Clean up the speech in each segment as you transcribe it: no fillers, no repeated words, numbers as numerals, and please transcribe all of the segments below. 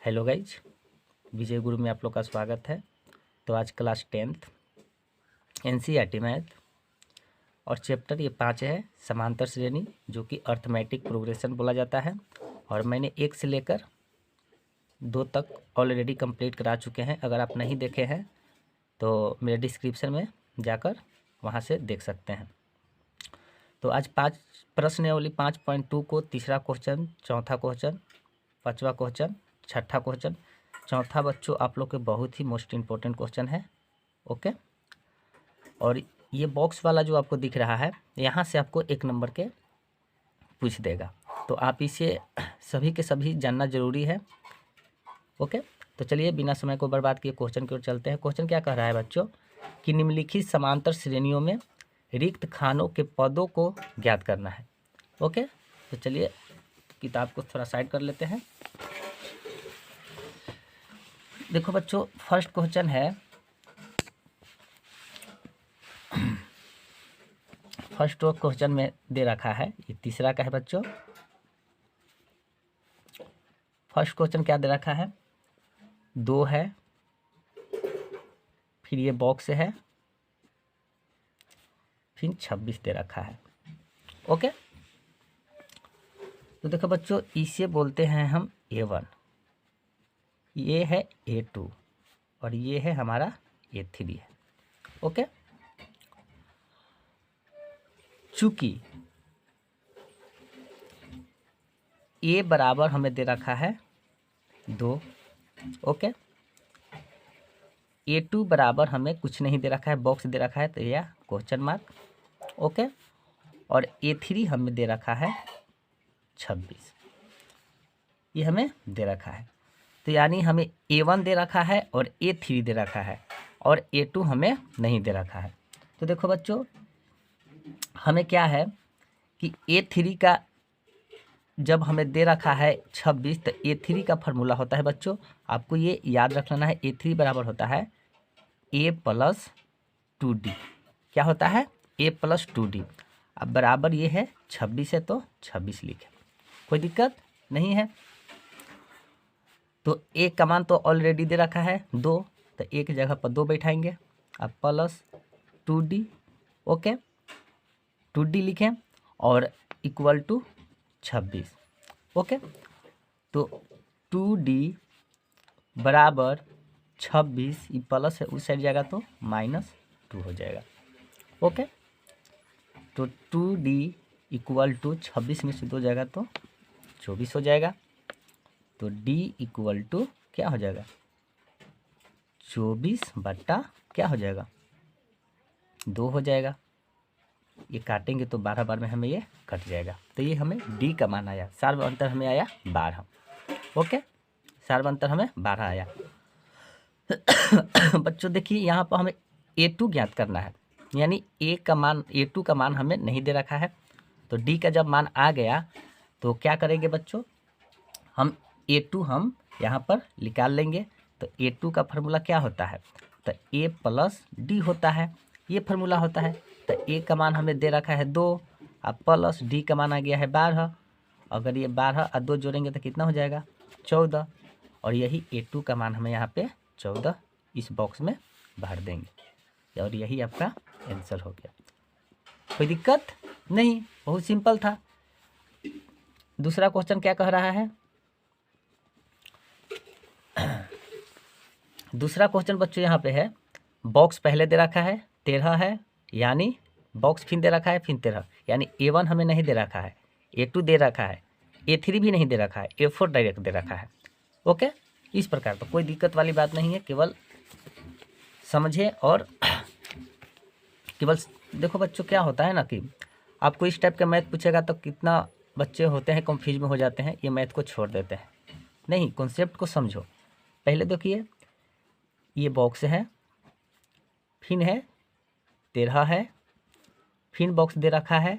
Hello guys, विजय गुरु में आप लोग का स्वागत है। तो आज क्लास 10th एनसीईआरटी मैथ और चैप्टर ये 5 है, समांतर श्रेणी, जो कि अर्थमेटिक प्रोग्रेशन बोला जाता है। और मैंने 1 से लेकर 2 तक ऑलरेडी कंप्लीट करा चुके हैं। अगर आप नहीं देखे हैं तो मेरे डिस्क्रिप्शन में जाकर वहाँ से देख सकते हैं। तो आज 5 प्रश्नावली 5.2 को तीसरा क्वेश्चन, चौथा क्वेश्चन, पाँचवा क्वेश्चन, छठा क्वेश्चन, चौथा बच्चों आप लोग के बहुत ही मोस्ट इम्पोर्टेंट क्वेश्चन है। ओके, और ये बॉक्स वाला जो आपको दिख रहा है, यहाँ से आपको 1 नंबर के पूछ देगा, तो आप इसे सभी के सभी जानना जरूरी है। ओके, तो चलिए बिना समय को बर्बाद किए क्वेश्चन की ओर चलते हैं। क्वेश्चन क्या कह रहा है बच्चों कि निम्नलिखित समांतर श्रेणियों में रिक्त खानों के पदों को ज्ञात करना है। ओके, तो चलिए किताब को थोड़ा साइड कर लेते हैं। देखो बच्चों, फर्स्ट क्वेश्चन है, फर्स्ट क्वेश्चन में दे रखा है, ये तीसरा का है बच्चों। फर्स्ट क्वेश्चन क्या दे रखा है, 2 है, फिर ये बॉक्स है, फिर 26 दे रखा है। ओके, तो देखो बच्चों, इसे बोलते हैं हम A1, ये है A2 और ये है हमारा A3 है। ओके, चूंकि A बराबर हमें दे रखा है 2, ओके, A2 बराबर हमें कुछ नहीं दे रखा है, बॉक्स दे रखा है तो यह क्वेश्चन मार्क। ओके, और A3 हमें दे रखा है 26, ये हमें दे रखा है। तो यानी हमें A1 दे रखा है और A3 दे रखा है और A2 हमें नहीं दे रखा है। तो देखो बच्चों, हमें क्या है कि A3 का जब हमें दे रखा है 26, तो A3 का फार्मूला होता है बच्चों, आपको ये याद रख लेना है, A3 बराबर होता है A + 2D। क्या होता है? A + 2D। अब बराबर ये है 26 है तो 26 लिखे, कोई दिक्कत नहीं है। तो A का मान तो ऑलरेडी दे रखा है 2, तो एक जगह पर 2 बैठाएंगे, अब +2D। ओके, 2D लिखें और = 26। ओके, तो 2D बराबर 26, ये प्लस है उस साइड जाएगा तो -2 हो जाएगा। ओके, तो 2D = 26 में से 2 जाएगा तो 24 हो जाएगा। तो D = क्या हो जाएगा, 24 बटा क्या हो जाएगा, 2 हो जाएगा। ये काटेंगे तो 12 बार में हमें ये कट जाएगा। तो ये हमें D का मान आया, सार्व अंतर हमें आया 12। ओके, सार्व अंतर हमें 12 आया। बच्चों देखिए, यहाँ पर हमें A2 ज्ञात करना है, यानी A2 का मान हमें नहीं दे रखा है। तो D का जब मान आ गया तो क्या करेंगे बच्चों, हम A2 हम यहाँ पर निकाल लेंगे। तो A2 का फार्मूला क्या होता है, तो A + D होता है, ये फार्मूला होता है। तो A का मान हमें दे रखा है 2, अब प्लस D का मान आ गया है 12। अगर ये 12 और 2 जोड़ेंगे तो कितना हो जाएगा, 14। और यही A2 का मान हमें यहाँ पे 14 इस बॉक्स में भर देंगे, और यही आपका आंसर हो गया। कोई दिक्कत नहीं, बहुत सिंपल था। दूसरा क्वेश्चन क्या कह रहा है, दूसरा क्वेश्चन बच्चों यहाँ पे है, बॉक्स पहले दे रखा है 13 है, यानी बॉक्स फिर दे रखा है फिर 13, यानी A1 हमें नहीं दे रखा है, A2 दे रखा है, A3 भी नहीं दे रखा है, A4 डायरेक्ट दे रखा है। ओके, इस प्रकार तो कोई दिक्कत वाली बात नहीं है, केवल समझे। और केवल देखो बच्चों, क्या होता है ना कि आपको इस टाइप का मैथ पूछेगा तो कितना बच्चे होते हैं कंफ्यूज में हो जाते हैं, ये मैथ को छोड़ देते हैं। नहीं, कॉन्सेप्ट को समझो। पहले देखिए, ये बॉक्स है, फिर है 13 है, फिर बॉक्स दे रखा है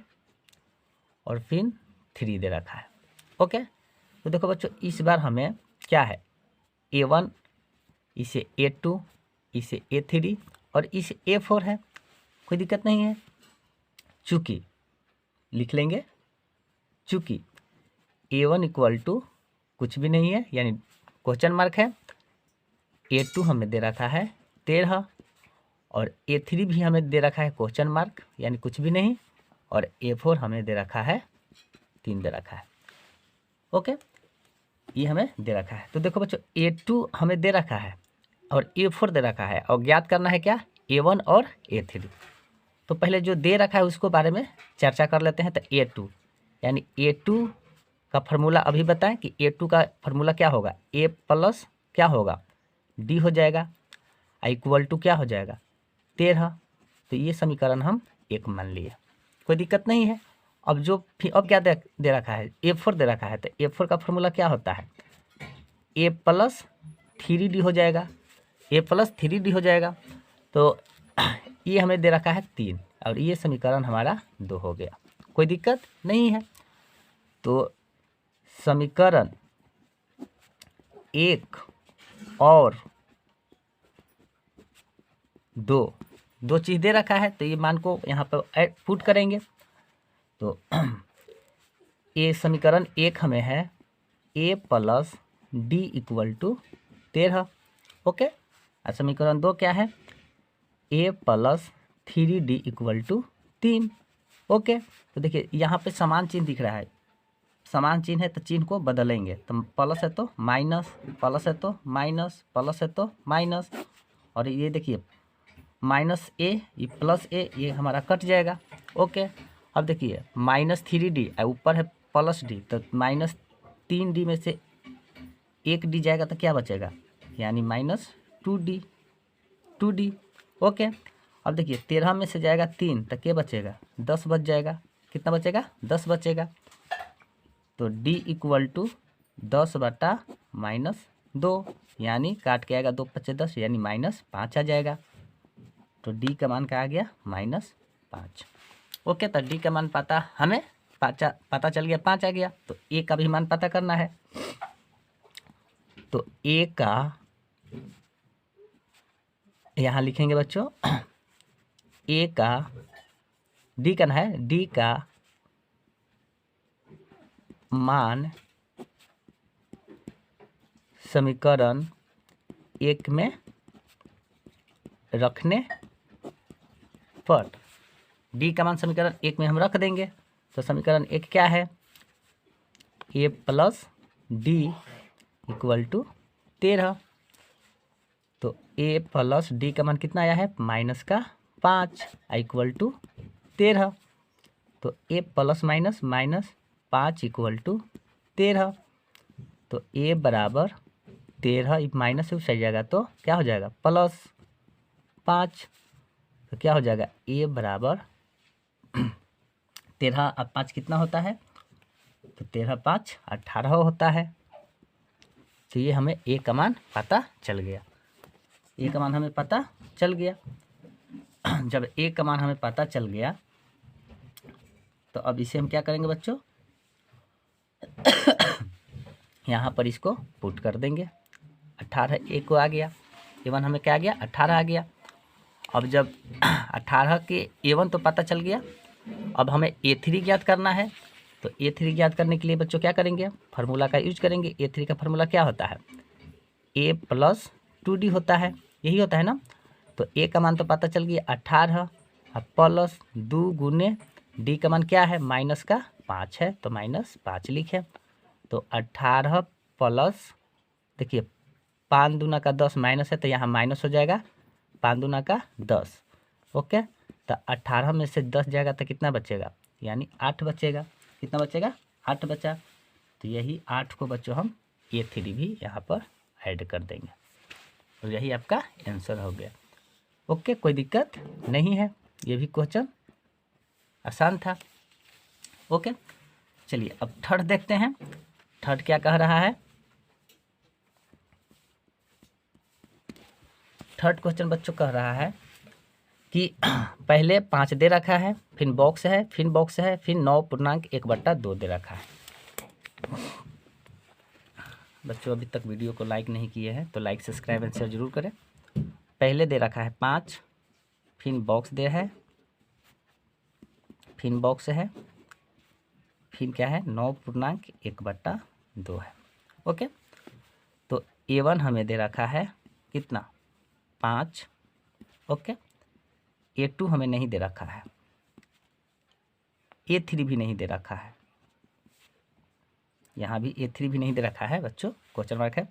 और फिर 3 दे रखा है। ओके, तो देखो बच्चों, इस बार हमें क्या है, A1, इसे A2, इसे A3 और इसे A4 है, कोई दिक्कत नहीं है। चूँकि लिख लेंगे, चूँकि A1 = कुछ भी नहीं है, यानी क्वेश्चन मार्क है। A2 हमें दे रखा है 13 और A3 भी हमें दे रखा है क्वेश्चन मार्क यानी कुछ भी नहीं, और A4 हमें दे रखा है 3 दे रखा है। ओके, ये हमें दे रखा है। तो देखो बच्चों, A2 हमें दे रखा है और A4 दे रखा है, और ज्ञात करना है क्या, A1 और A3। तो पहले जो दे रखा है उसको बारे में चर्चा कर लेते हैं। तो A2 यानी A2 का फार्मूला अभी बताएं कि A2 का फार्मूला क्या होगा, A प्लस क्या होगा, D हो जाएगा, इक्वल टू क्या हो जाएगा 13। तो ये समीकरण हम 1 मान लिए, कोई दिक्कत नहीं है। अब जो अब क्या दे रखा है, A4 दे रखा है। तो A4 का फार्मूला क्या होता है, A प्लस 3D हो जाएगा, A प्लस 3D हो जाएगा। तो ये हमें दे रखा है 3 और ये समीकरण हमारा 2 हो गया, कोई दिक्कत नहीं है। तो समीकरण 1 और 2 चीज़ दे रखा है, तो ये मान को यहाँ पर पुट करेंगे। तो ये समीकरण 1 हमें है A plus D equal to 13। Okay, और समीकरण 2 क्या है, A plus 3D equal to 3। Okay, तो देखिए यहाँ पे समान चिन्ह दिख रहा है, समान चिन्ह है तो चिन्ह को बदलेंगे। तो प्लस है तो माइनस, प्लस है तो माइनस, प्लस है तो माइनस, और ये देखिए माइनस ए, ये प्लस ए, ये हमारा कट जाएगा। ओके, अब देखिए -3D ऊपर है प्लस डी, तो -3D में से 1D जाएगा तो क्या बचेगा, यानी -2D। ओके, अब देखिए 13 में से जाएगा 3 तो क्या बचेगा, 10 बच जाएगा। कितना बचेगा, 10 बचेगा। तो D इक्वल टू 10/-2, यानी काट के आएगा 2 × 5 = 10, यानी -5 आ जाएगा। तो D का मान क्या आ गया, -5। ओके, तो D का मान हमें पता चल गया, 5 आ गया। तो A का भी मान पता करना है। तो A का यहाँ लिखेंगे बच्चों, A का D का है, D का मान समीकरण 1 में रखने पर, D का मान समीकरण 1 में हम रख देंगे। तो समीकरण 1 क्या है, A plus D equal to 13। तो A प्लस D का मान कितना आया है, -5 इक्वल टू 13। तो A plus minus -5 equal to 13। तो A बराबर 13, माइनस से उठ जाएगा तो क्या हो जाएगा, +5। तो क्या हो जाएगा, A बराबर 13 और 5 कितना होता है, तो 13 × 5 = 18 होता है। तो ये हमें A का मान पता चल गया, A का मान हमें पता चल गया। जब A का मान हमें पता चल गया तो अब इसे हम क्या करेंगे बच्चों, यहाँ पर इसको पुट कर देंगे। 18 A को आ गया, A1 हमें क्या आ गया, 18 आ गया। अब जब 18 के A1 तो पता चल गया, अब हमें A3 ज्ञात करना है। तो A3 ज्ञात करने के लिए बच्चों क्या करेंगे, फार्मूला का यूज करेंगे। A3 का फार्मूला क्या होता है, A प्लस 2D होता है, यही होता है ना। तो A का मान तो पता चल गया 18, प्लस 2 गुने D का मान क्या है, -5 है, तो -5 लिखे। तो 18 प्लस, देखिए 5 दूना का 10 माइनस है, तो यहाँ माइनस हो जाएगा, 5 दूना का 10। ओके, तो 18 में से 10 जाएगा तो कितना बचेगा, यानी 8 बचेगा। कितना बचेगा, 8 बचा। तो यही 8 को बच्चों हम A3 भी यहाँ पर ऐड कर देंगे, तो यही आपका आंसर हो गया। ओके, कोई दिक्कत नहीं है, ये भी क्वेश्चन आसान था। ओके, चलिए अब थर्ड देखते हैं। थर्ड क्या कह रहा है, थर्ड क्वेश्चन बच्चों कह रहा है कि पहले 5 दे रखा है, फिर बॉक्स है, फिर बॉक्स है, फिर 9.1/2 दे रखा है। बच्चों अभी तक वीडियो को लाइक नहीं किए हैं तो लाइक, सब्सक्राइब एंड शेयर जरूर करें। पहले दे रखा है 5, फिर बॉक्स दे है, फिर बॉक्स है, फिर क्या है 9.1/2 है। ओके, तो A1 हमें दे रखा है कितना 5, ओके। A2 हमें नहीं दे रखा है, A3 भी नहीं दे रखा है, यहाँ भी A3 भी नहीं दे रखा है बच्चों, क्वेश्चन मार्क है।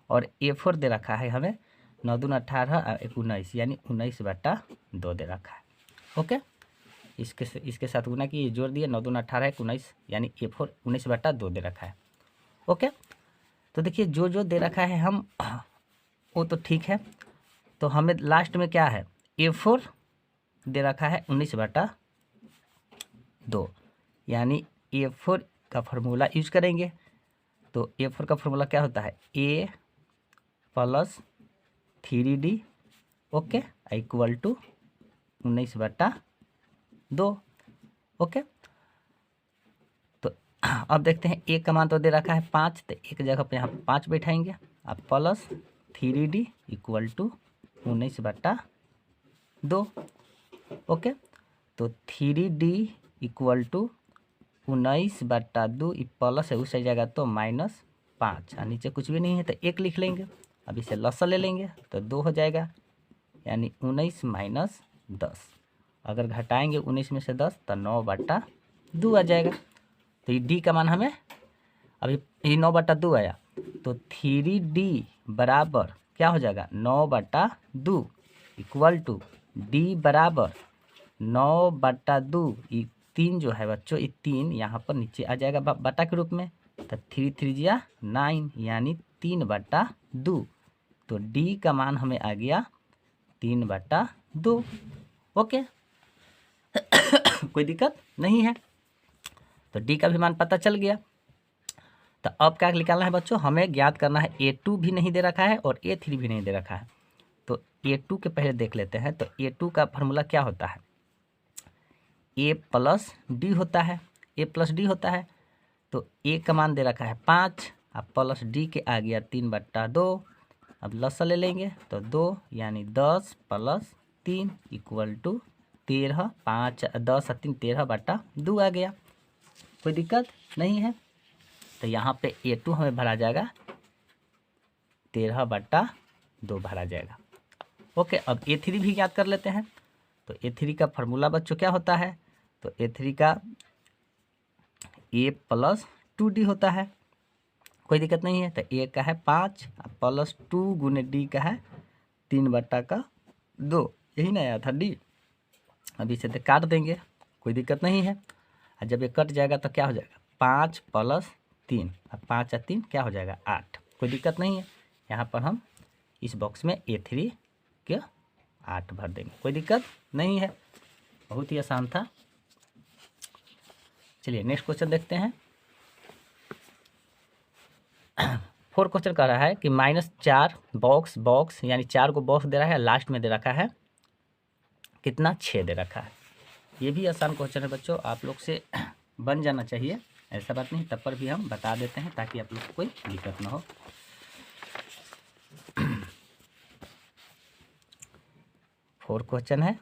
और A4 दे रखा है हमें 9 दूना 18 और 19 यानी 19/2 दे रखा है, ओके। इसके साथ गुना की जोड़ दिए, 9 दूना 18 19 यानी A4 19/2 दे रखा है, ओके। तो देखिए जो दे रखा है हम वो तो ठीक है। तो हमें लास्ट में क्या है A4 दे रखा है 19/2 यानी A4 का फॉर्मूला यूज करेंगे। तो A4 का फॉर्मूला क्या होता है A + 3D, okay, equal to 19/2, okay. तो अब देखते हैं A का मान तो दे रखा है 5, तो एक जगह पे यहाँ 5 बैठाएंगे, अब + 3D इक्वल टू 19/2, ओके। तो 3D इक्वल टू 19/2 प्लस है उस जगह तो -5 और नीचे कुछ भी नहीं है तो 1 लिख लेंगे। अब इसे लसा ले लेंगे तो 2 हो जाएगा यानी 19 - 10। अगर घटाएंगे 19 में से 10 तो 9/2 आ जाएगा। तो ये डी का मान हमें अभी ये 9/2 आया, तो 3D बराबर क्या हो जाएगा 9/2 इक्वल टू डी बराबर 9/2। ये 3 जो है बच्चों, ये 3 यहाँ पर नीचे आ जाएगा बटा के रूप में, तो 3 3 9 यानी 3/2। तो डी का मान हमें आ गया 3/2, ओके। कोई दिक्कत नहीं है, तो डी का भी मान पता चल गया। तो अब क्या निकालना है बच्चों, हमें ज्ञात करना है A2 भी नहीं दे रखा है और A3 भी नहीं दे रखा है। तो A2 के पहले देख लेते हैं। तो A2 का फार्मूला क्या होता है A + D होता है, A + D होता है। तो A का मान दे रखा है 5 अब प्लस D के आ गया 3/2। अब लसा ले लेंगे तो 2 यानी 10 + 3 इक्वल टू 13, 5 10 3 13/2 आ गया। कोई दिक्कत नहीं है। तो यहाँ पे A2 हमें भरा जाएगा 13/2 भरा जाएगा, ओके। अब A3 भी याद कर लेते हैं। तो A3 का फार्मूला बच्चों क्या होता है, तो A3 का A + 2D होता है, कोई दिक्कत नहीं है। तो A का है 5 + 2 गुने D का है 3/2, यही ना आया था D। अब इसे तो काट देंगे, कोई दिक्कत नहीं है। और जब ये कट जाएगा तो क्या हो जाएगा 5 + 3, अब 5 और 3 क्या हो जाएगा 8, कोई दिक्कत नहीं है। यहाँ पर हम इस बॉक्स में A3 के 8 भर देंगे, कोई दिक्कत नहीं है, बहुत ही आसान था। चलिए नेक्स्ट क्वेश्चन देखते हैं। 4 क्वेश्चन कह रहा है कि -4 बॉक्स यानी 4 को बॉक्स दे रहा है, लास्ट में दे रखा है कितना 6 दे रखा है। ये भी आसान क्वेश्चन है बच्चों, आप लोग से बन जाना चाहिए, ऐसा बात नहीं, तब पर भी हम बता देते हैं ताकि आप लोग को कोई दिक्कत ना हो। 4 क्वेश्चन है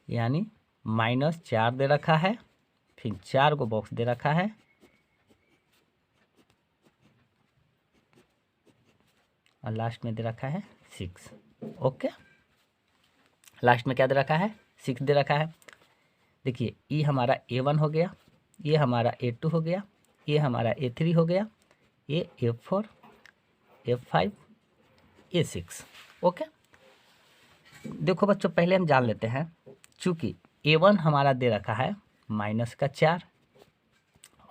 यानी -4 दे रखा है, फिर 4 को बॉक्स दे रखा है, और लास्ट में दे रखा है 6, ओके। लास्ट में क्या दे रखा है 6 दे रखा है। देखिए ये हमारा A1 हो गया, ये हमारा A2 हो गया, ये हमारा A3 हो गया, ये A4 A5 A6, ओके। देखो बच्चों पहले हम जान लेते हैं, चूँकि A1 हमारा दे रखा है -4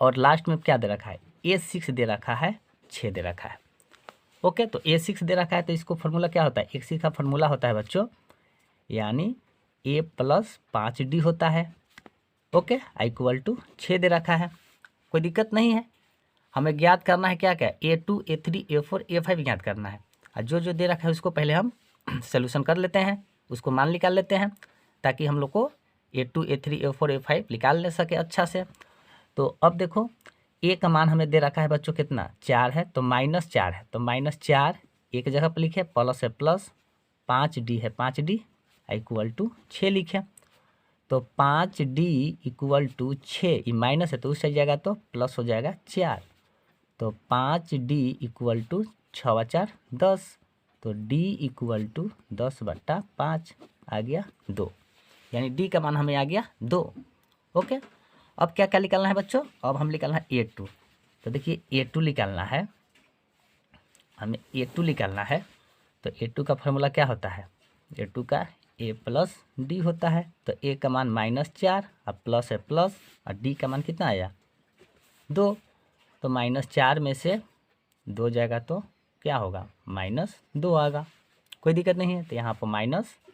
और लास्ट में क्या दे रखा है A6 दे रखा है 6 दे रखा है, ओके। तो A6 दे रखा है तो इसको फार्मूला क्या होता है, A6 का फार्मूला होता है बच्चों यानी A + 5D होता है, ओके, इक्वल टू 6 दे रखा है, कोई दिक्कत नहीं है। हमें ज्ञात करना है क्या क्या A2 A3 A4 A5 ज्ञात करना है, और जो दे रखा है उसको पहले हम सोल्यूशन कर लेते हैं, उसको मान निकाल लेते हैं ताकि हम लोग को A2 A3 A4 A5 निकाल ले सके अच्छा से। तो अब देखो A का मान हमें दे रखा है बच्चों कितना 4 है, तो -4 है, तो -4 एक जगह पर लिखे, प्लस है प्लस, 5D है 5D इक्वल टू 6 लिखे। तो 5D इक्वल टू 6, ये माइनस है तो उस जाएगा तो प्लस हो जाएगा 4, तो 5D इक्वल टू 6 × 10, तो D इक्वल टू 10/5 आ गया 2, यानी D का मान हमें आ गया 2। ओके, अब क्या क्या निकालना है बच्चों? अब हम निकालना है A2। तो देखिए A2 निकालना है, हमें A2 निकालना है। तो A2 का फॉर्मूला क्या होता है? A2 का A + D होता है। तो A का मान -4, अब प्लस है प्लस, और D का मान कितना आया? 2। तो -4 में से 2 जाएगा तो क्या होगा? -2 आएगा। कोई दिक्कत नहीं है, तो यहाँ पर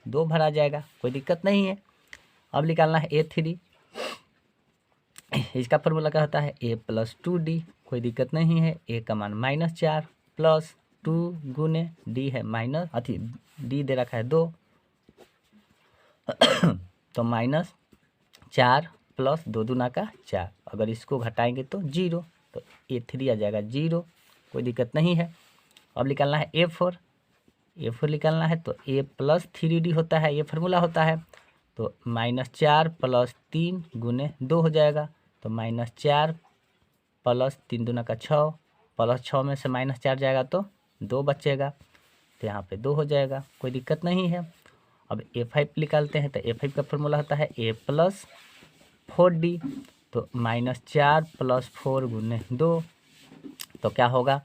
-2 भरा जाएगा, कोई दिक्कत नहीं है। अब निकालना है A3। इसका फॉर्मूला क्या होता है? A + 2D, कोई दिक्कत नहीं है। A का मान -4 + 2 गुने D है D दे रखा है 2, तो -4 + 2 दूना का 4, अगर इसको घटाएंगे तो 0, तो A3 आ जाएगा 0, कोई दिक्कत नहीं है। अब निकालना है A4। A4 निकालना है तो A + 3D होता है, ये फार्मूला होता है। तो -4 + 3 गुने 2 हो जाएगा, तो -4 + 3 दूना का 6, +6 में से -4 जाएगा तो 2 बचेगा, तो यहाँ पे 2 हो जाएगा, कोई दिक्कत नहीं है। अब A5 निकालते हैं, तो A5 का फॉर्मूला होता है A + 4D, तो -4 + 4 गुने 2, तो क्या होगा?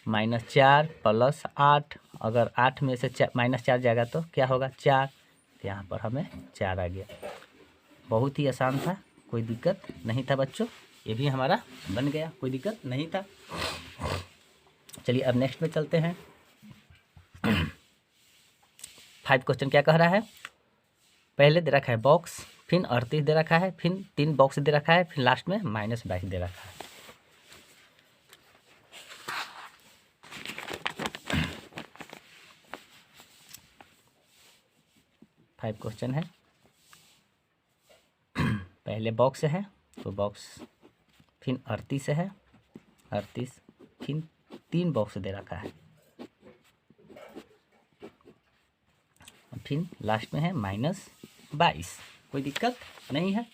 -4 + 8, अगर 8 में से -4 जाएगा तो क्या होगा? 4, तो यहाँ पर हमें 4 आ गया। बहुत ही आसान था, कोई दिक्कत नहीं था बच्चों, ये भी हमारा बन गया, कोई दिक्कत नहीं था। चलिए अब नेक्स्ट में चलते हैं। 5 क्वेश्चन क्या कह रहा है? पहले दे रखा है बॉक्स, फिर 38 दे रखा है, फिर 3 बॉक्स दे रखा है, फिर लास्ट में -22 दे रखा है। फाइव क्वेश्चन है, पहले बॉक्स है, तो बॉक्स, फिर 38 है, 38, फिर 3 बॉक्स दे रखा है, फिर लास्ट में है -22, कोई दिक्कत नहीं है।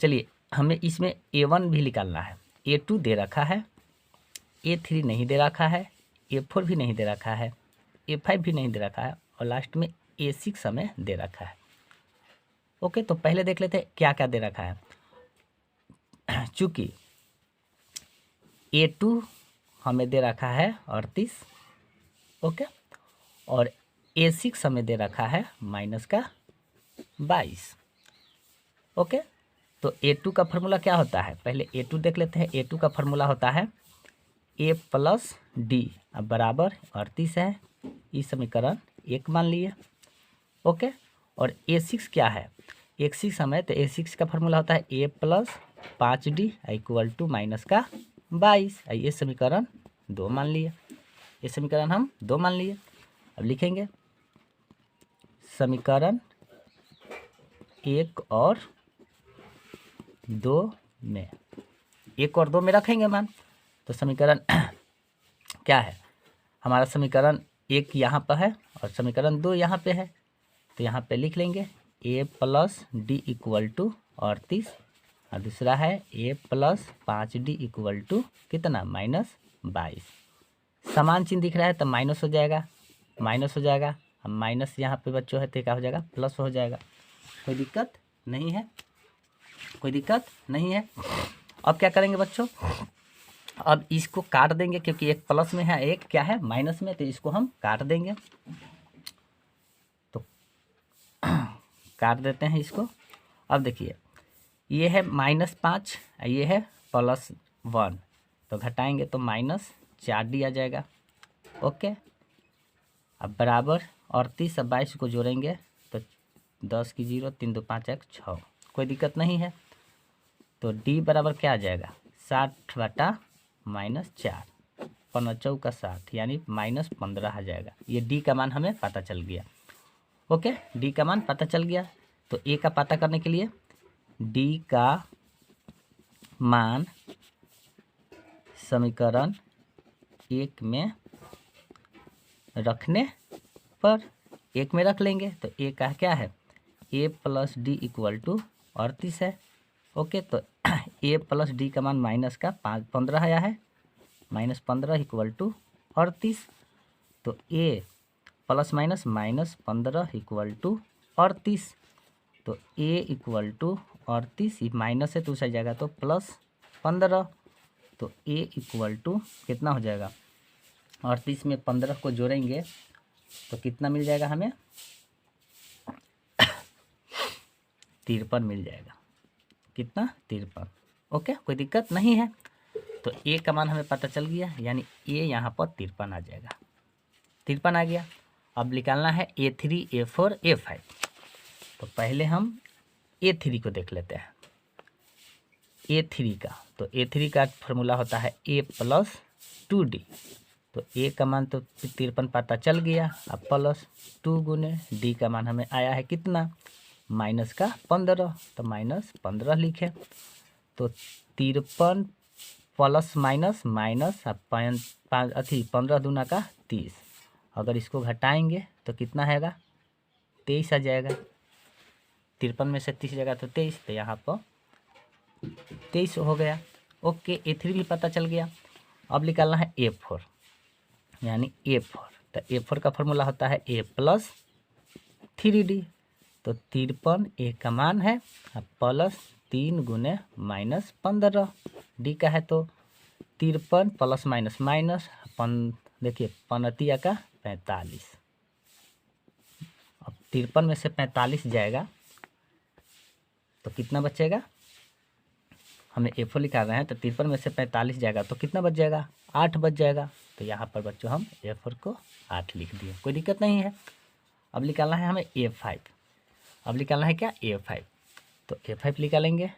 चलिए हमें इसमें A1 भी निकालना है। A2 दे रखा है, A3 नहीं दे रखा है, A4 भी नहीं दे रखा है, A5 भी नहीं दे रखा है, और लास्ट में A6 हमें दे रखा है। ओके, तो पहले देख लेते हैं क्या क्या दे रखा है। चूँकि A2 हमें दे रखा है 38, ओके, और A6 हमें दे रखा है -22, ओके। तो A2 का फॉर्मूला क्या होता है? पहले A2 देख लेते हैं। A2 का फॉर्मूला होता है A + D, अब बराबर 38 है, इस समीकरण 1 मान लिए, ओके। और A6 क्या है? A6 हमें, तो A6 का फॉर्मूला होता है A + 5D इक्वल टू -22, ये समीकरण 2 मान लिए, ये समीकरण हम 2 मान लिए। अब लिखेंगे समीकरण 1 और 2 में, 1 और 2 में रखेंगे मान, तो समीकरण क्या है हमारा? समीकरण 1 यहाँ पर है और समीकरण 2 यहाँ पे है, तो यहाँ पे लिख लेंगे A + D इक्वल टू 38, और दूसरा है A + 5D इक्वल टू कितना? -22। समान चिन्ह दिख रहा है तो माइनस हो जाएगा, माइनस हो जाएगा। अब माइनस यहाँ पे बच्चों है तो क्या हो जाएगा? प्लस हो जाएगा, कोई दिक्कत नहीं है, कोई दिक्कत नहीं है। अब क्या करेंगे बच्चों? अब इसको काट देंगे, क्योंकि एक प्लस में है, एक क्या है? माइनस में, तो इसको हम काट देंगे। तो काट देते हैं इसको। अब देखिए ये है -5, ये है +1, तो घटाएंगे तो -4D आ जाएगा, ओके। अब बराबर 38 और 22 को जोड़ेंगे तो 10 की 0, 3 2 5 1 6, कोई दिक्कत नहीं है। तो D बराबर क्या आ जाएगा? 60 बटा -4, 15 चौका 60, यानी -15 आ जाएगा। ये D का मान हमें पता चल गया, ओके। D का मान पता चल गया, तो A का पता करने के लिए D का मान समीकरण 1 में रखने पर 1 में रख लेंगे, तो A का क्या है? A + D इक्वल टू 38 है, ओके। तो ए प्लस डी का मान माइनस का 15 आया है, -15 इक्वल टू 38। तो A plus minus -15 equal to 38। तो ए इक्वल टू 38, ये माइनस है तो उस जाएगा तो +15। तो ए इक्वल टू कितना हो जाएगा, 38 में 15 को जोड़ेंगे तो कितना मिल जाएगा हमें, 53 मिल जाएगा। कितना, 53। ओके, कोई दिक्कत नहीं है। तो ए का मान हमें पता चल गया, यानी ए यहाँ पर 53 आ जाएगा। 53 आ गया। अब निकालना है A3, A4, A5। तो पहले हम A3 को देख लेते हैं। A3 का, तो A3 का फॉर्मूला होता है A + 2D। तो A का मान तो 53 पता चल गया। अब +2 गुने D का मान हमें आया है कितना, -15। तो -15 लिखे। तो 53 प्लस माइनस माइनस 15 दूना का 30। अगर इसको घटाएंगे तो कितना आएगा, 23 आ जाएगा। 53 में से 30 जाएगा तो 23, तो यहाँ पर 23 हो गया। ओके, A3 भी पता चल गया। अब निकालना है A4, यानी A4। तो A4 का फॉर्मूला होता है A + 3D। तो 53 ए का मान है, अब +3 गुने -15 डी का है। तो 53 प्लस माइनस माइनस देखिए 15 का 45। अब 53 में से 45 जाएगा तो कितना बचेगा, हमें A4 निकाल रहे हैं। तो 53 में से 45 जाएगा तो कितना बच जाएगा, 8 बच जाएगा। तो यहाँ पर बच्चों हम A4 को 8 लिख दिए, कोई दिक्कत नहीं है। अब निकालना है हमें A5। अब निकालना है क्या, A5। तो A5 निकालेंगे।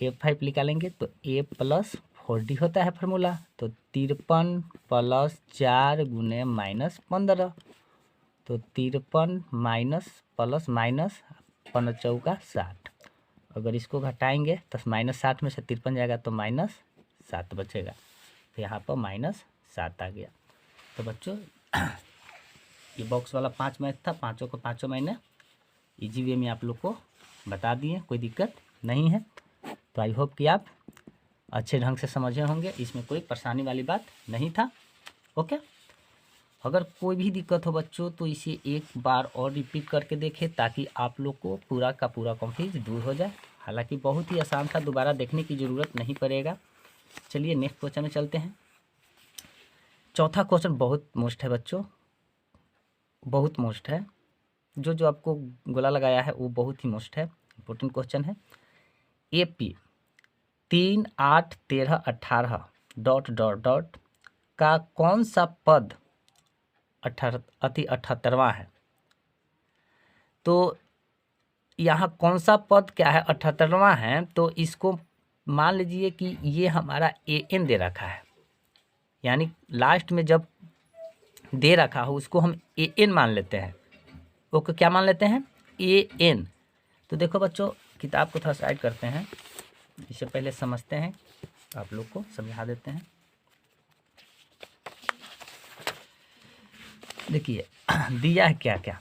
A5 निकालेंगे तो A + 4D होता है फार्मूला। तो 53 + 4 गुने -15। तो 53 माइनस प्लस माइनस 5 × 60। अगर इसको घटाएंगे तो -60 में से 53 जाएगा तो -7 बचेगा। तो यहाँ पर -7 आ गया। तो बच्चों ये बॉक्स वाला 5 मैथ था, पाँचों को पाँचों मैंने इजी वे में आप लोग को बता दिए, कोई दिक्कत नहीं है। तो आई होप कि आप अच्छे ढंग से समझे होंगे, इसमें कोई परेशानी वाली बात नहीं था। ओके, अगर कोई भी दिक्कत हो बच्चों तो इसे एक बार और रिपीट करके देखें ताकि आप लोग को पूरा का पूरा कंफ्यूज दूर हो जाए। हालांकि बहुत ही आसान था, दोबारा देखने की ज़रूरत नहीं पड़ेगा। चलिए नेक्स्ट क्वेश्चन में चलते हैं। चौथा क्वेश्चन बहुत मोस्ट है बच्चों, बहुत मोस्ट है। जो आपको गोला लगाया है वो बहुत ही मोस्ट है, इंपॉर्टेंट क्वेश्चन है। AP 3, 8, 13, 18 ... का कौन सा पद 78वां है। तो यहाँ कौन सा पद क्या है, 78वां है। तो इसको मान लीजिए कि ये हमारा AN दे रखा है, यानी लास्ट में जब दे रखा हो उसको हम AN मान लेते हैं। ओके, क्या मान लेते हैं, AN। तो देखो बच्चों, किताब को थोड़ा साइड करते हैं, इससे पहले समझते हैं, आप लोग को समझा देते हैं। देखिए दिया है क्या क्या,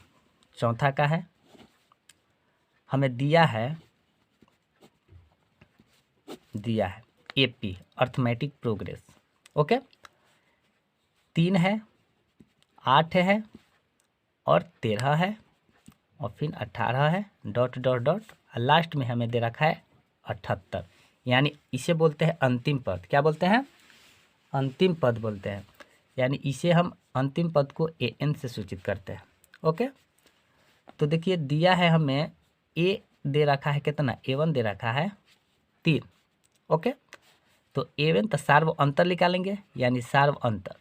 चौथा का है, हमें दिया है AP अर्थमेटिक प्रोग्रेस। ओके, 3 है, 8 है और 13 है और फिर 18 है ... और लास्ट में हमें दे रखा है 78। यानी इसे बोलते हैं अंतिम पद। क्या बोलते हैं, अंतिम पद बोलते हैं। यानी इसे हम अंतिम पद को AN से सूचित करते हैं। ओके, तो देखिए दिया है हमें A दे रखा है कितना, A1 दे रखा है 3। ओके, तो A1 तो सार्व अंतर निकालेंगे, यानी सार्व अंतर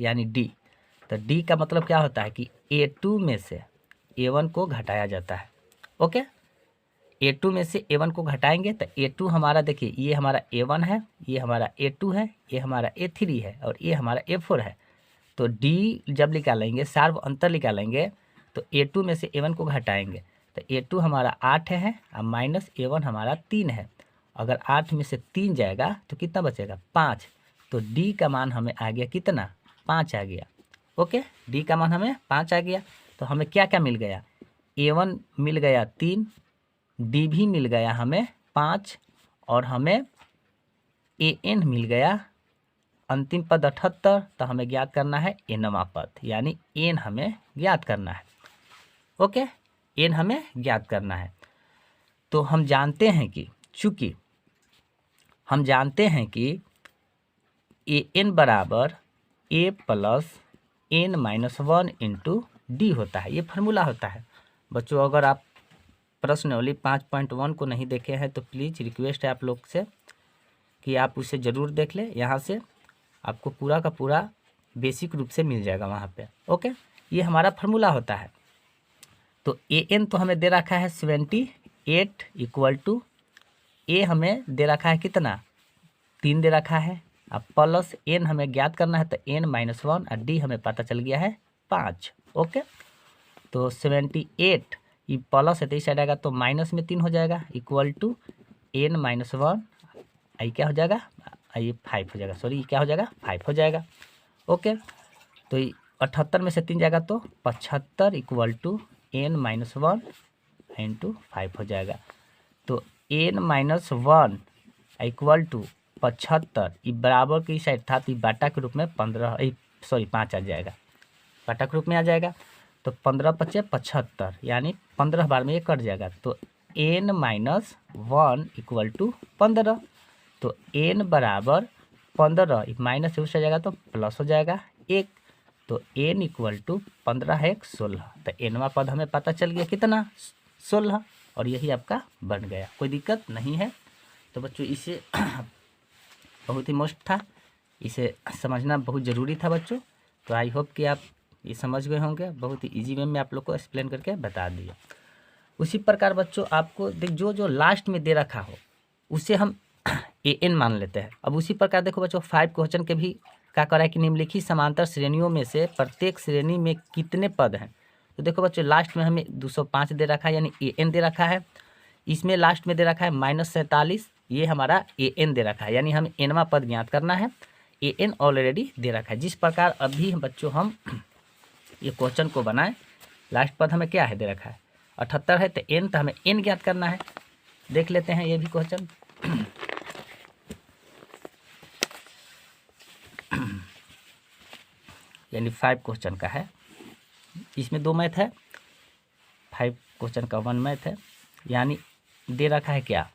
यानी D। तो D का मतलब क्या होता है कि A2 में से A1 को घटाया जाता है। ओके, A2 में से A1 को घटाएंगे तो A2 हमारा, देखिए ये हमारा A1 है, ये हमारा A2 है, ये हमारा A3 है और ये हमारा A4 है। तो D जब निकालेंगे, सार्व अंतर निकालेंगे, तो A2 में से A1 को घटाएंगे तो A2 हमारा 8 है और माइनस A1 हमारा 3 है। अगर 8 में से 3 जाएगा तो कितना बचेगा, 5। तो D का मान हमें आ गया कितना, 5 आ गया। ओके, D का मान हमें 5 आ गया। तो हमें क्या क्या मिल गया, A1 मिल गया 3, डी भी मिल गया हमें 5 और हमें ए एन मिल गया अंतिम पद 78। तो हमें ज्ञात करना है एनवा पद, यानी एन हमें ज्ञात करना है। ओके, एन हमें ज्ञात करना है। तो हम जानते हैं कि चूंकि हम जानते हैं कि ए एन बराबर a plus n minus 1 into d होता है, ये फार्मूला होता है। बच्चों अगर आप प्रश्नावली 5.1 को नहीं देखे हैं तो प्लीज़ रिक्वेस्ट है आप लोग से कि आप उसे ज़रूर देख लें। यहाँ से आपको पूरा का पूरा बेसिक रूप से मिल जाएगा वहाँ पे। ओके, ये हमारा फार्मूला होता है। तो ए एन तो हमें दे रखा है 78 इक्वल टू ए हमें दे रखा है कितना 3 दे रखा है। अब प्लस एन हमें ज्ञात करना है तो एन माइनस 1 और डी हमें पता चल गया है 5। ओके, तो 78 ये प्लस है तो इस साइड आएगा तो माइनस में 3 हो जाएगा इक्वल टू एन माइनस 1, आई क्या हो जाएगा, ये 5 हो जाएगा, सॉरी ये क्या हो जाएगा 5 हो जाएगा। ओके, तो 78 में से 3 जाएगा तो 75 equal to n minus 1 into 5 हो जाएगा। तो एन माइनस 1 इक्वल टू 75, ये बराबर की साइड था तो बाटा के रूप में 5 आ जाएगा, बाटा के रूप में आ जाएगा। तो 15 × 5 = 75, यानी 15 बार में ये कट जाएगा। तो एन माइनस 1 इक्वल टू 15। तो एन बराबर 15, माइनस से उस जाएगा तो प्लस हो जाएगा 1। तो एन इक्वल टू 15 है 16। तो एनवा पद हमें पता चल गया कितना 16, और यही आपका बन गया, कोई दिक्कत नहीं है। तो बच्चों इसे बहुत ही मस्त था, इसे समझना बहुत ज़रूरी था बच्चों। तो आई होप कि आप ये समझ गए होंगे, बहुत ही इजी वे में आप लोग को एक्सप्लेन करके बता दिया। उसी प्रकार बच्चों आपको देख जो लास्ट में दे रखा हो उसे हम ए एन मान लेते हैं। अब उसी प्रकार देखो बच्चों 5 क्वेश्चन के भी क्या करा है कि निम्नलिखित समांतर श्रेणियों में से प्रत्येक श्रेणी में कितने पद हैं। तो देखो बच्चों लास्ट में हमें 205 दे रखा है, यानी ए एन दे रखा है। इसमें लास्ट में दे रखा है -47, ये हमारा ए एन दे रखा है, यानी हमें एनवा पद ज्ञात करना है। ए एन ऑलरेडी दे रखा है। जिस प्रकार अभी बच्चों हम ये क्वेश्चन को बनाए, लास्ट पद हमें क्या है दे रखा है 78 है, तो एन तो हमें एन ज्ञात करना है। देख लेते हैं ये भी क्वेश्चन। यानी 5 क्वेश्चन का है, इसमें 2 मैथ है, 5 क्वेश्चन का 1 मैथ है। यानी दे रखा है क्या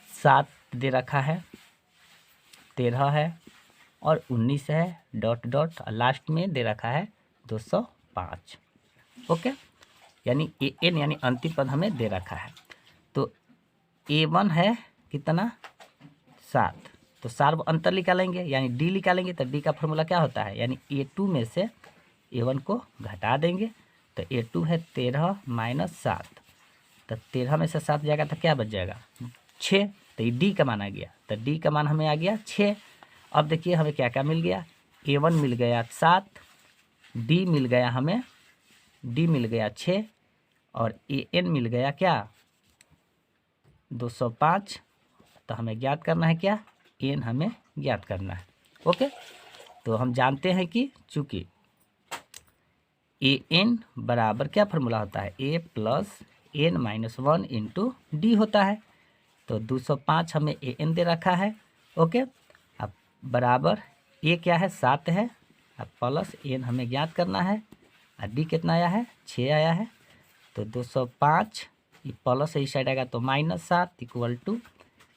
7 दे रखा है, 13 है और 19 है डॉट डॉट, लास्ट में दे रखा है 205। ओके, यानी ए एन यानी अंतिम पद हमें दे रखा है। तो A1 है कितना 7, तो 4 अंतर निकालेंगे यानी डी निकालेंगे। तो डी का फॉर्मूला क्या होता है, यानी A2 में से A1 को घटा देंगे। तो A2 है 13 - 7, तो 13 में से 7 जाएगा तो क्या बच जाएगा 6। तो ये डी का मान आ गया, तो डी का मान हमें आ गया 6। अब देखिए हमें क्या क्या मिल गया, A1 मिल गया 7, डी मिल गया हमें, डी मिल गया 6 और AN मिल गया क्या 205। तो हमें ज्ञात करना है क्या एन हमें ज्ञात करना है। ओके, तो हम जानते हैं कि चूंकि AN बराबर क्या फार्मूला होता है A + N - 1 इंटू डी होता है। तो 205 हमें AN दे रखा है। ओके, अब बराबर ए क्या है 7 है, अब प्लस एन हमें ज्ञात करना है, और डी कितना आया है 6 आया है। तो 205 ये प्लस इस साइड आएगा तो -7 इक्वल टू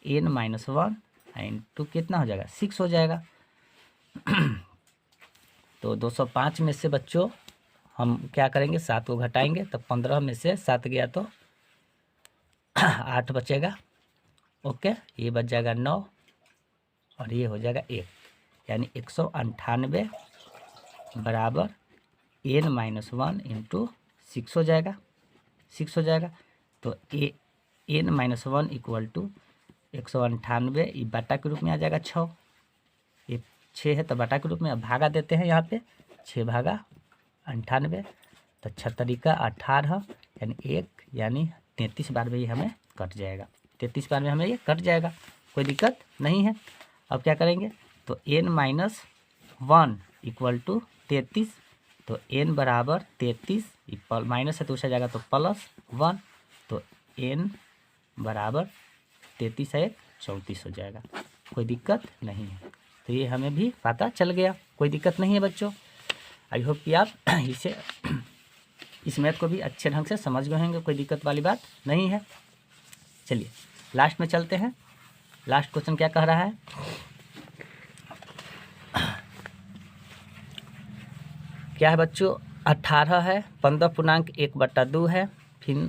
N - 1 इंटू कितना हो जाएगा 6 हो जाएगा। तो 205 में से बच्चों हम क्या करेंगे 7 को घटाएंगे, तो 15 में से 7 गया तो 8 बचेगा। ओके, ये बच जाएगा 9 और ये हो जाएगा 1, यानी 198 बराबर N - 1 इंटू 6 हो जाएगा, 6 हो जाएगा। तो N - 1 इक्वल टू 198 ये बाटा के रूप में आ जाएगा 6, ये 6 है तो बाटा के रूप में। अब भागा देते हैं यहाँ पे 6 भागा 98, तो 6 × 18 यानी 1, यानी 33 बार में ये हमें कट जाएगा, 33 बार में हमें ये कट जाएगा, कोई दिक्कत नहीं है। अब क्या करेंगे, तो N - 1 इक्वल टू 33, तो N बराबर 33, माइनस है तो उस जाएगा तो +1, तो N बराबर 33 है 34 हो जाएगा। कोई दिक्कत नहीं है। तो ये हमें भी पता चल गया, कोई दिक्कत नहीं है बच्चों। आई होप कि आप इसे इस मैथ को भी अच्छे ढंग से समझ गए होंगे, कोई दिक्कत वाली बात नहीं है। चलिए लास्ट में चलते हैं। लास्ट क्वेश्चन क्या कह रहा है, क्या है बच्चों, 18 है, 15.1/2 है, फिर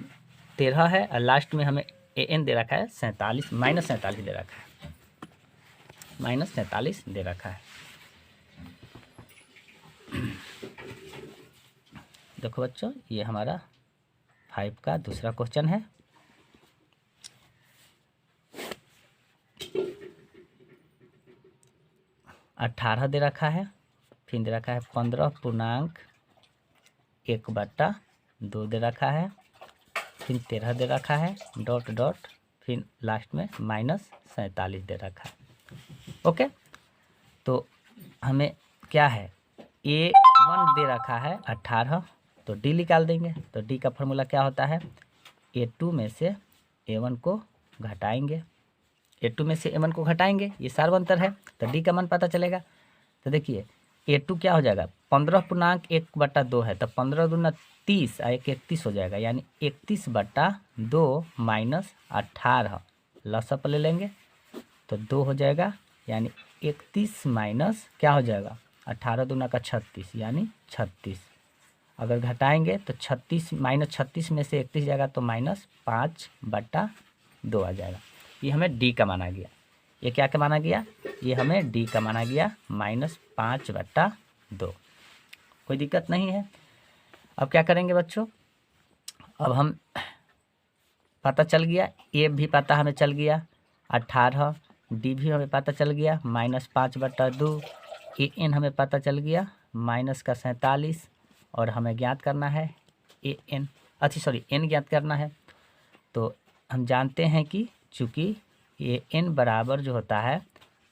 13 है और लास्ट में हमें an दे रखा है 47 -47 दे रखा है, -47 दे रखा है। देखो बच्चों ये हमारा 5 का दूसरा क्वेश्चन है। अठारह दे रखा है, फिर दे रखा है 15.1/2 दे रखा है, फिर 13 दे रखा है डॉट डॉट, फिर लास्ट में -47 दे रखा है। ओके, तो हमें क्या है, A1 दे रखा है 18, तो D निकाल देंगे। तो D का फॉर्मूला क्या होता है, A2 में से A1 को घटाएंगे, A2 में से A1 को घटाएंगे, ये सार्वंतर है, तो D का मान पता चलेगा। तो देखिए A2 क्या हो जाएगा, 15.1/2 है, तो 15 दूना 30 और 31 हो जाएगा, यानी 31/2 -18 लसअप ले लेंगे तो 2 हो जाएगा, यानी 31 माइनस क्या हो जाएगा, 18 दूना का 36 यानी 36। अगर घटाएंगे तो 36 -36 में से 31 जाएगा तो -5/2 आ जाएगा। ये हमें डी का माना गया। ये क्या का माना गया, ये हमें डी का माना गया, -5/2। कोई दिक्कत नहीं है। अब क्या करेंगे बच्चों, अब हम पता चल गया, ए भी पता हमें चल गया 18, डी भी हमें पता चल गया -5/2, ए एन हमें पता चल गया -47, और हमें ज्ञात करना है ए एन, एन ज्ञात करना है। तो हम जानते हैं कि चूँकि ए एन बराबर जो होता है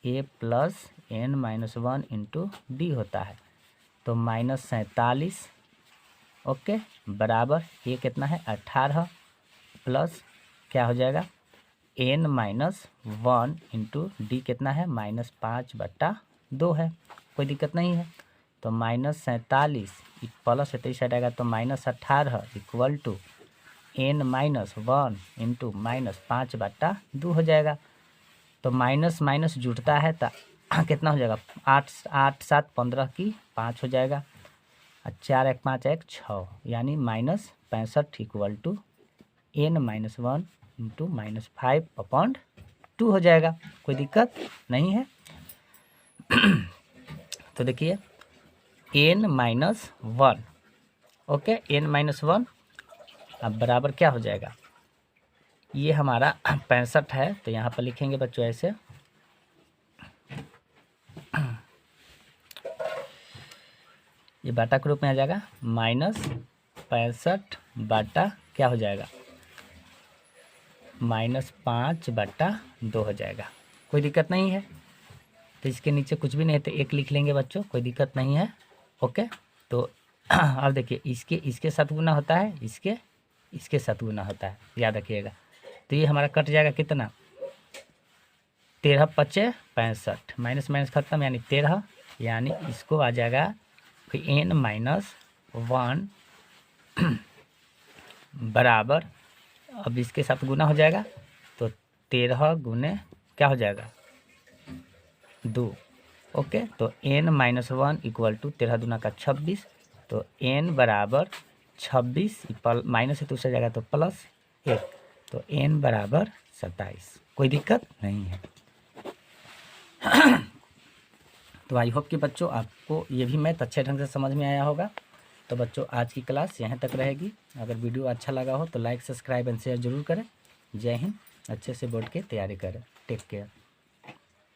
ए प्लस एन -1 इंटू डी होता है, तो -47 ओके बराबर ये कितना है 18 प्लस क्या हो जाएगा n-1 इंटू डी कितना है -5/2 है। कोई दिक्कत नहीं है। तो -47 प्लस है तो इस साइड आएगा तो -18 इक्वल टू n-1 इंटू -5/2 हो जाएगा। तो माइनस माइनस जुड़ता है तो कितना हो जाएगा 8 8 7 15 की 5 हो जाएगा, 4 1 5 1 6, यानी -65 इक्वल टू n-1 इंटू -5/2 हो जाएगा। कोई दिक्कत नहीं है। तो देखिए n-1 ओके, n-1 अब बराबर क्या हो जाएगा, ये हमारा 65 है, तो यहाँ पर लिखेंगे बच्चों ऐसे, ये बाटा के रूप में आ जाएगा -65 बाटा क्या हो जाएगा -5/2 हो जाएगा। कोई दिक्कत नहीं है। तो इसके नीचे कुछ भी नहीं है तो 1 लिख लेंगे बच्चों, कोई दिक्कत नहीं है। ओके, तो अब देखिए इसके साथ गुना होता है, इसके साथ गुना होता है, याद रखिएगा। तो ये हमारा कट जाएगा कितना 13 × 5 = 65, माइनस माइनस खत्म, यानी 13, यानी इसको आ जाएगा n-1 बराबर, अब इसके साथ गुना हो जाएगा तो 13 गुने क्या हो जाएगा 2। ओके, तो n-1 इक्वल टू 13 दूना का 26, तो n बराबर 26 माइनस है तो उससे जाएगा तो प्लस 1, तो n बराबर 27। कोई दिक्कत नहीं है। तो आई होप कि बच्चों आपको ये भी मैथ अच्छे ढंग से समझ में आया होगा। तो बच्चों आज की क्लास यहाँ तक रहेगी। अगर वीडियो अच्छा लगा हो तो लाइक सब्सक्राइब एंड शेयर जरूर करें। जय हिंद। अच्छे से बोर्ड की तैयारी करें। Take care.